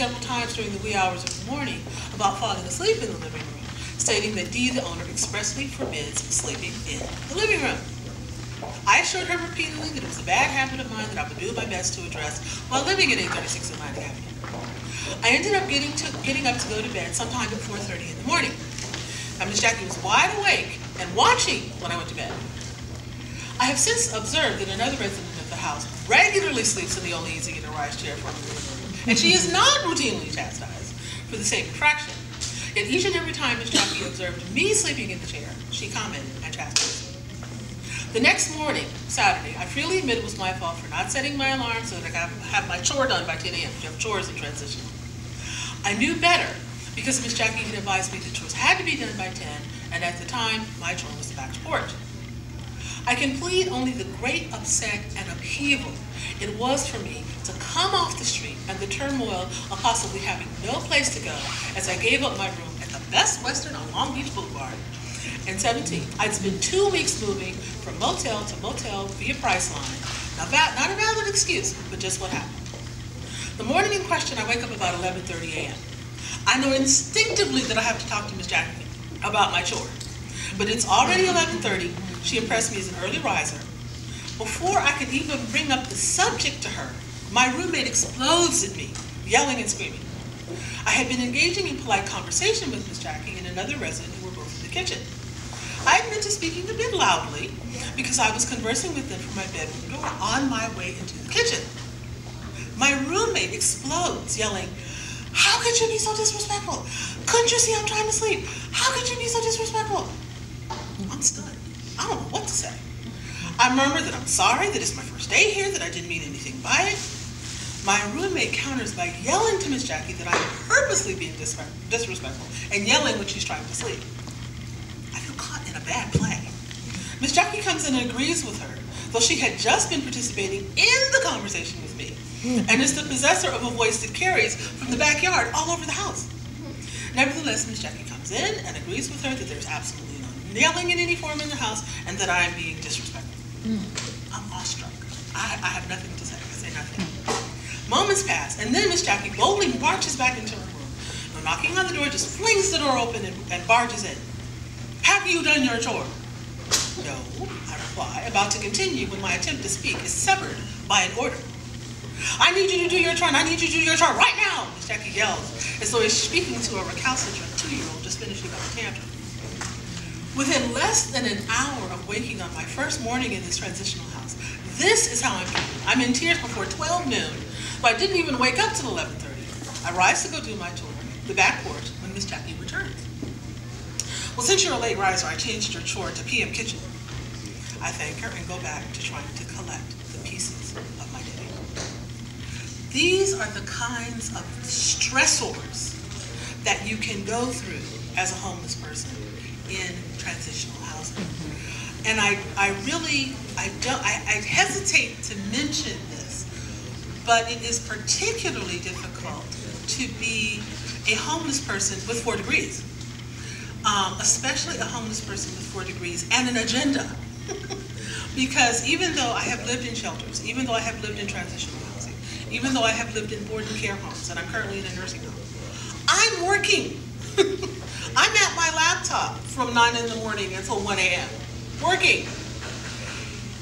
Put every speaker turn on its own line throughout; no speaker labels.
several times during the wee hours of the morning about falling asleep in the living room, stating that Dee, the owner, expressly forbids sleeping in the living room. I assured her repeatedly that it was a bad habit of mine that I would do my best to address while living at 836 Atlantic Avenue. I ended up getting up to go to bed sometime at 4:30 in the morning. And Miss Jackie was wide awake and watching when I went to bed. I have since observed that another resident of the house regularly sleeps in the only easy and rise chair from the living room, and she is not routinely chastised for the same infraction. Yet each and every time Miss Jackie observed me sleeping in the chair, she commented and chastised me. The next morning, Saturday, I freely admit it was my fault for not setting my alarm so that I could have my chore done by 10 a.m. You have chores in transition. I knew better because Miss Jackie had advised me that chores had to be done by 10, and at the time, my chore was the back porch. I can plead only the great upset and upheaval it was for me to come off the street and the turmoil of possibly having no place to go as I gave up my room at the Best Western on Long Beach Boulevard. In 17, I'd spent 2 weeks moving from motel to motel via Priceline. Now, not a valid excuse, but just what happened. The morning in question, I wake up about 11:30 a.m. I know instinctively that I have to talk to Miss Jacquelyn about my chore, but it's already 11:30. She impressed me as an early riser. Before I could even bring up the subject to her, my roommate explodes at me, yelling and screaming. I had been engaging in polite conversation with Miss Jackie and another resident who were both in the kitchen. I admit to speaking a bit loudly because I was conversing with them from my bedroom door on my way into the kitchen. My roommate explodes, yelling, "How could you be so disrespectful? Couldn't you see I'm trying to sleep? How could you be so disrespectful?" I'm stunned. I don't know what to say. I murmur that I'm sorry, that it's my first day here, that I didn't mean anything by it. My roommate counters by yelling to Miss Jackie that I'm purposely being disrespectful and yelling when she's trying to sleep. I feel caught in a bad play. Miss Jackie comes in and agrees with her, though she had just been participating in the conversation with me, and is the possessor of a voice that carries from the backyard all over the house. Nevertheless, Miss Jackie comes in and agrees with her that there's absolutely no yelling in any form in the house and that I am being disrespectful. I'm awestruck. I have nothing to say. I say nothing. Moments pass, and then Miss Jackie boldly marches back into her room. No knocking on the door, just flings the door open and barges in. "Have you done your chore?" "No," I reply, about to continue when my attempt to speak is severed by an order. "I need you to do your chore, and I need you to do your chore right now," Miss Jackie yells, as though she's speaking to a recalcitrant 2-year-old just finishing up a tantrum. Within less than an hour of waking on my first morning in this transitional house, this is how I'm feeling. I'm in tears before 12 noon, but I didn't even wake up till 11:30. I rise to go do my tour, the back porch, when Miss Jackie returns. "Well, since you're a late riser, I changed your chore to PM kitchen." I thank her and go back to trying to collect the pieces of my day. These are the kinds of stressors that you can go through as a homeless person in transitional housing. And I hesitate to mention this, but it is particularly difficult to be a homeless person with 4 degrees, especially a homeless person with 4 degrees and an agenda. Because even though I have lived in shelters, even though I have lived in transitional housing, even though I have lived in board and care homes, and I'm currently in a nursing home, I'm working. I'm at my laptop from 9 in the morning until 1 a.m. working.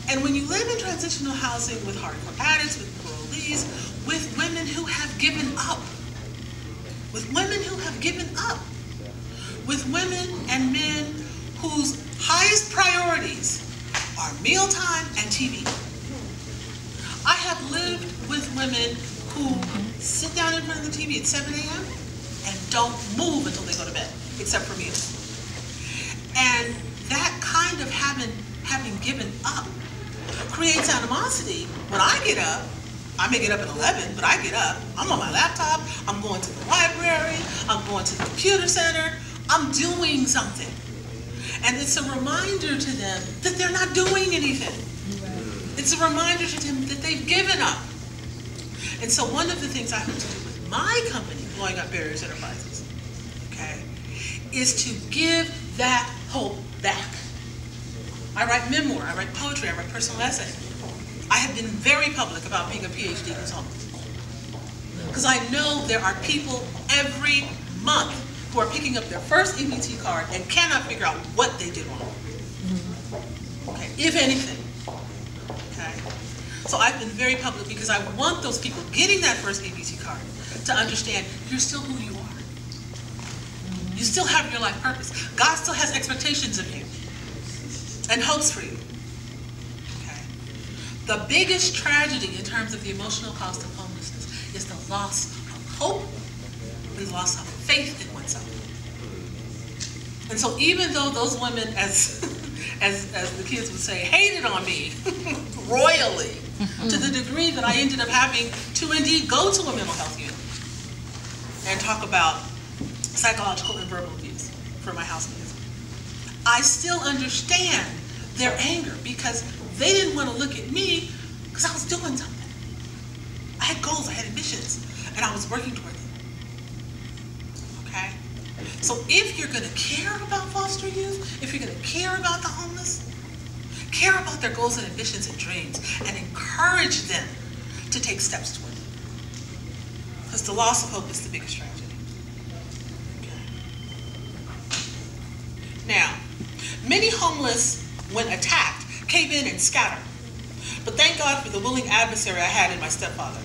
And when you live in transitional housing with hardcore addicts, with parolees, with women who have given up, with women and men whose highest priorities are mealtime and TV. I have lived with women who sit down in front of the TV at 7 a.m. and don't move until they go to bed, except for meals. And that kind of having given up creates animosity. When I get up, I may get up at 11, but I get up, I'm on my laptop, I'm going to the library, I'm going to the computer center, I'm doing something. And it's a reminder to them that they're not doing anything. It's a reminder to them that they've given up. And so one of the things I hope to do with my company, Blowing Up Barriers Enterprises, okay, is to give that hope back. I write memoir, I write poetry, I write personal essays. I have been very public about being a PhD consultant. because I know there are people every month who are picking up their first EBT card and cannot figure out what they did wrong. Okay, if anything. Okay, so I've been very public because I want those people getting that first EBT card to understand you're still who you are. You still have your life purpose. God still has expectations of you and hopes for you. Okay, the biggest tragedy in terms of the emotional cost of homelessness is the loss of hope and the loss of faith in oneself. And so even though those women, as the kids would say, hated on me royally, to the degree that I ended up having to indeed go to a mental health unit and talk about psychological and verbal abuse for my housemates, I still understand their anger because they didn't want to look at me because I was doing something. I had goals, I had ambitions, and I was working toward them. Okay? So if you're going to care about foster youth, if you're going to care about the homeless, care about their goals and ambitions and dreams, and encourage them to take steps toward them. Because the loss of hope is the biggest tragedy. Okay. Now, many homeless, when attacked, cave in and scatter. But thank God for the willing adversary I had in my stepfather.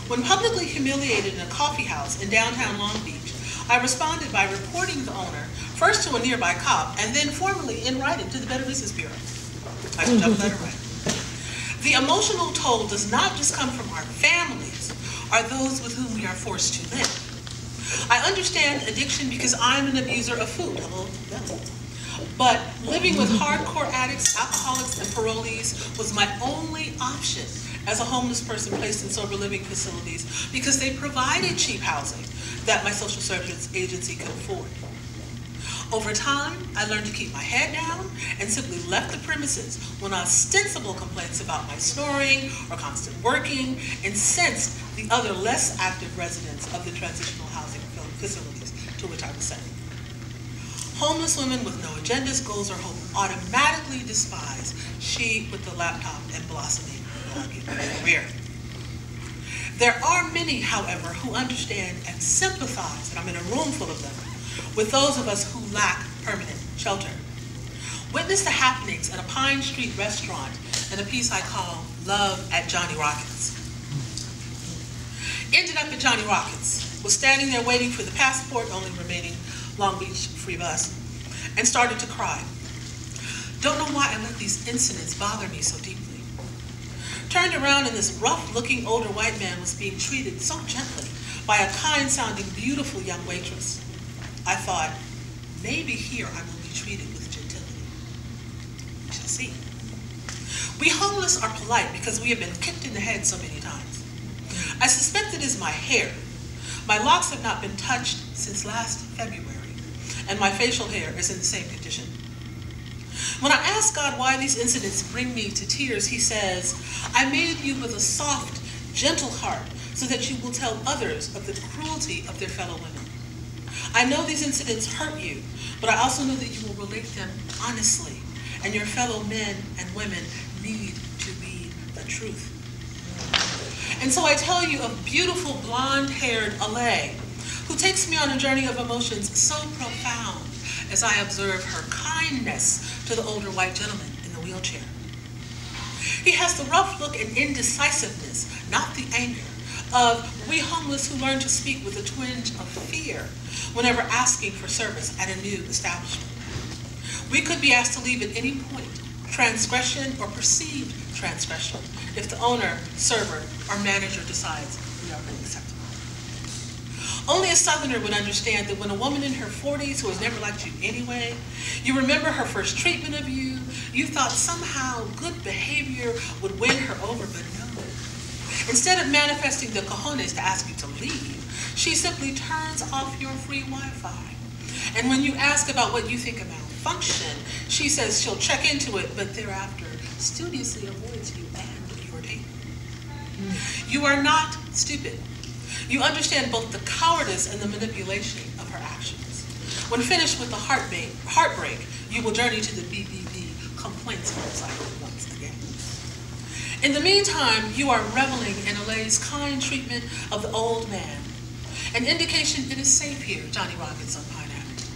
When publicly humiliated in a coffee house in downtown Long Beach, I responded by reporting the owner, first to a nearby cop, and then formally in writing to the Better Business Bureau. I took up letter writing. The emotional toll does not just come from our families, or those with whom we are forced to live. I understand addiction because I'm an abuser of food. But living with hardcore addicts, alcoholics, and parolees was my only option as a homeless person placed in sober living facilities because they provided cheap housing that my social service agency could afford. Over time, I learned to keep my head down and simply left the premises when ostensible complaints about my snoring or constant working incensed the other less active residents of the transitional housing facilities to which I was sent. Homeless women with no agendas, goals, or hope automatically despise she with the laptop and blossoming career. There are many, however, who understand and sympathize, and I'm in a room full of them, with those of us who lack permanent shelter. Witness the happenings at a Pine Street restaurant in a piece I call Love at Johnny Rockets. Ended up at Johnny Rockets, was standing there waiting for the passport, only remaining Long Beach free bus, and started to cry. Don't know why I let these incidents bother me so deeply. Turned around and this rough-looking older white man was being treated so gently by a kind-sounding, beautiful young waitress. I thought, maybe here I will be treated with gentility. We shall see. We homeless are polite because we have been kicked in the head so many times. I suspect it is my hair. My locks have not been touched since last February, and my facial hair is in the same condition. When I ask God why these incidents bring me to tears, he says, I made you with a soft, gentle heart so that you will tell others of the cruelty of their fellow women. I know these incidents hurt you, but I also know that you will relate them honestly, and your fellow men and women need to read the truth. And so I tell you of beautiful blonde-haired Alay, who takes me on a journey of emotions so profound as I observe her kindness to the older white gentleman in the wheelchair. He has the rough look and indecisiveness, not the anger, of we homeless who learn to speak with a twinge of fear whenever asking for service at a new establishment. We could be asked to leave at any point, transgression or perceived transgression, if the owner, server, or manager decides we are unacceptable. Only a Southerner would understand that when a woman in her 40s who has never liked you anyway, you remember her first treatment of you, you thought somehow good behavior would win her over, but no. Instead of manifesting the cojones to ask you to leave, she simply turns off your free Wi-Fi. And when you ask about what you think about function, she says she'll check into it, but thereafter studiously avoids you and your date. You are not stupid. You understand both the cowardice and the manipulation of her actions. When finished with the heartbreak, you will journey to the BBB complaints website once again. In the meantime, you are reveling in Alay's kind treatment of the old man, an indication it is safe here, Johnny Rockets on Pineapple,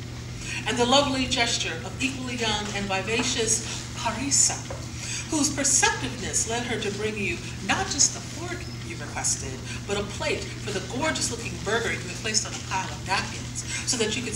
and the lovely gesture of equally young and vivacious Parisa, whose perceptiveness led her to bring you not just the fork you requested, but a plate for the gorgeous-looking burger you had placed on a pile of napkins so that you could